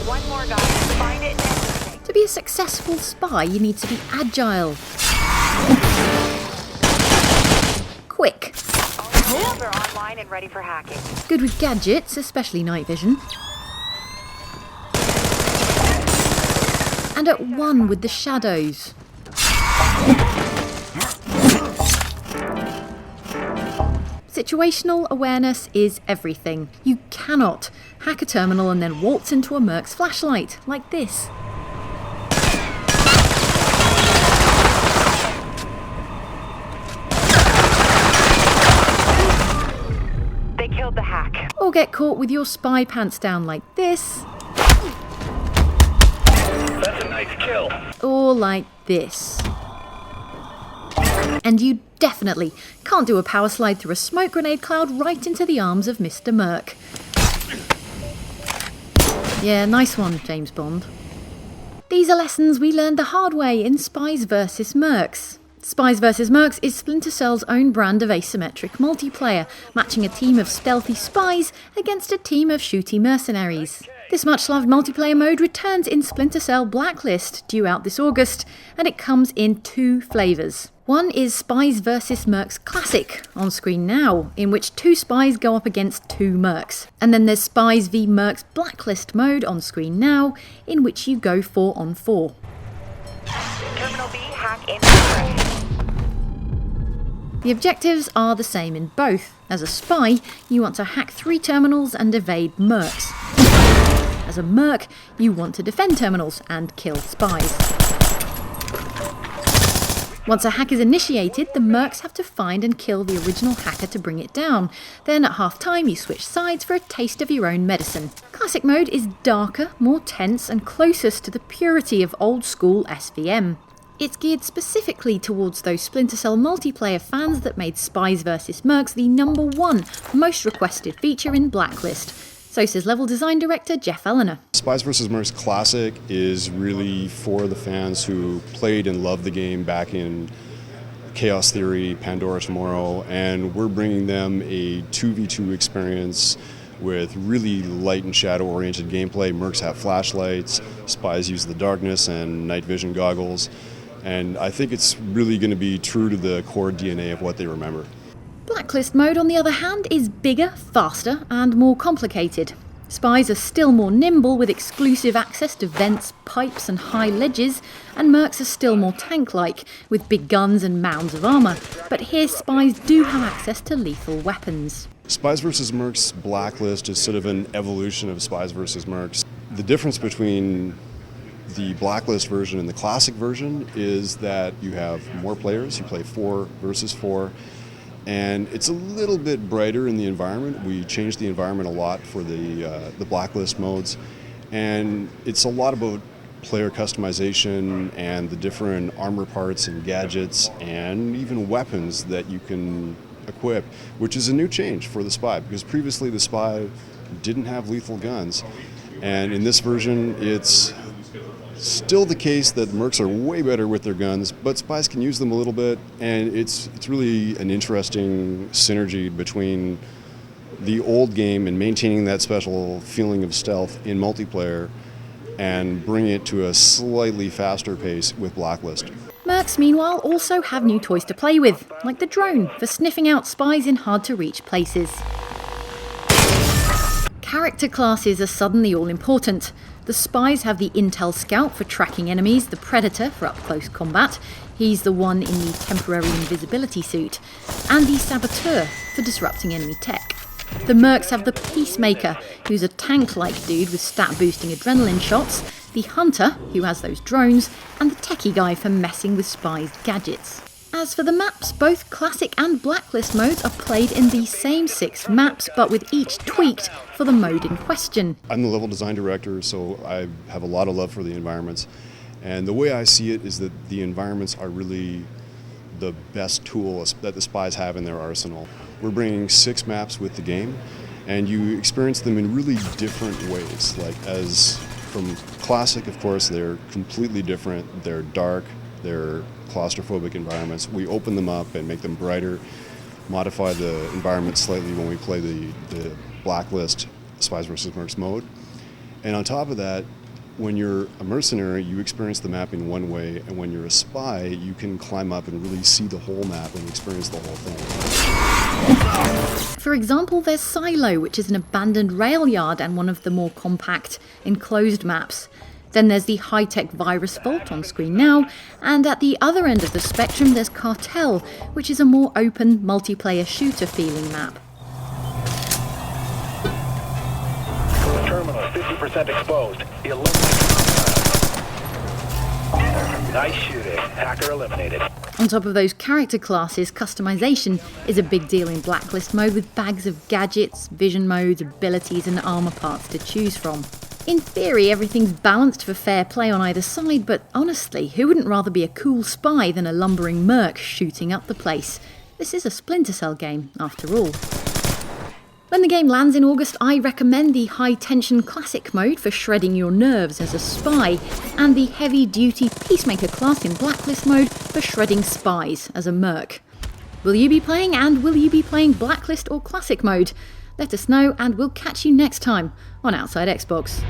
One more, guys. Find it and eliminate. To be a successful spy, you need to be agile, quick, All the tools are online and ready for hacking. good with gadgets, especially night vision, and at one with the shadows. Situational awareness is everything. You cannot hack a terminal and then waltz into a Mercs flashlight like this. They killed the hack. Or get caught with your spy pants down like this. That's a nice kill. Or like this. And you definitely can't do a power slide through a smoke grenade cloud right into the arms of Mr. Merc. Yeah, nice one, James Bond. These are lessons we learned the hard way in Spies vs. Mercs. Spies vs. Mercs is Splinter Cell's own brand of asymmetric multiplayer, matching a team of stealthy spies against a team of shooty mercenaries. This much-loved multiplayer mode returns in Splinter Cell Blacklist, due out this August, and it comes in two flavours. One is Spies vs. Mercs Classic, on screen now, in which two spies go up against two Mercs. And then there's Spies v Mercs Blacklist mode, on screen now, in which you go 4-on-4. Terminal B, hack in progress. The objectives are the same in both. As a spy, you want to hack 3 terminals and evade Mercs. As a Merc, you want to defend terminals and kill spies. Once a hack is initiated, the Mercs have to find and kill the original hacker to bring it down. Then at half-time you switch sides for a taste of your own medicine. Classic mode is darker, more tense and closest to the purity of old-school SVM. It's geared specifically towards those Splinter Cell multiplayer fans that made Spies vs. Mercs the #1 most requested feature in Blacklist. So says level design director Geoff Ellenor. Spies vs. Mercs Classic is really for the fans who played and loved the game back in Chaos Theory, Pandora Tomorrow, and we're bringing them a 2v2 experience with really light and shadow-oriented gameplay. Mercs have flashlights, spies use the darkness and night vision goggles, and I think it's really going to be true to the core DNA of what they remember. Blacklist mode, on the other hand, is bigger, faster, and more complicated. Spies are still more nimble with exclusive access to vents, pipes, and high ledges, and Mercs are still more tank-like with big guns and mounds of armour. But here, spies do have access to lethal weapons. Spies vs. Mercs Blacklist is sort of an evolution of Spies vs. Mercs. The difference between the Blacklist version and the Classic version is that you have more players. You play 4 versus 4. And it's a little bit brighter in the environment. We changed the environment a lot for the Blacklist modes. And it's a lot about player customization and the different armor parts and gadgets and even weapons that you can equip, which is a new change for the spy, because previously the spy didn't have lethal guns. And in this version, it's still the case that Mercs are way better with their guns, but spies can use them a little bit, and it's really an interesting synergy between the old game and maintaining that special feeling of stealth in multiplayer and bringing it to a slightly faster pace with Blacklist. Mercs, meanwhile, also have new toys to play with, like the drone, for sniffing out spies in hard-to-reach places. Character classes are suddenly all-important. The spies have the Intel Scout for tracking enemies, the Predator for up-close combat, he's the one in the temporary invisibility suit, and the Saboteur for disrupting enemy tech. The Mercs have the Peacemaker, who's a tank-like dude with stat-boosting adrenaline shots, the Hunter, who has those drones, and the techie guy for messing with spies' gadgets. As for the maps, both Classic and Blacklist modes are played in the same 6 maps, but with each tweaked for the mode in question. I'm the level design director, so I have a lot of love for the environments. And the way I see it is that the environments are really the best tool that the spies have in their arsenal. We're bringing 6 maps with the game, and you experience them in really different ways. Like, as from Classic, of course, they're completely different. They're dark, they're claustrophobic environments. We open them up and make them brighter, modify the environment slightly when we play the Blacklist Spies vs. Mercs mode. And on top of that, When you're a mercenary, you experience the map in one way, and when you're a spy, you can climb up and really see the whole map and experience the whole thing. For example, there's Silo, which is an abandoned rail yard and one of the more compact, enclosed maps. Then there's the high-tech Virus Vault on screen now, and at the other end of the spectrum there's Cartel, which is a more open, multiplayer shooter-feeling map. Terminal 50% exposed. Eliminate. Nice shooting. Hacker eliminated. On top of those character classes, customization is a big deal in Blacklist mode, with bags of gadgets, vision modes, abilities and armor parts to choose from. In theory, everything's balanced for fair play on either side, but honestly, who wouldn't rather be a cool spy than a lumbering merc shooting up the place? This is a Splinter Cell game, after all. When the game lands in August, I recommend the high-tension classic mode for shredding your nerves as a spy, and the heavy-duty Peacemaker class in Blacklist mode for shredding spies as a merc. Will you be playing, and will you be playing Blacklist or classic mode? Let us know, and we'll catch you next time on Outside Xbox.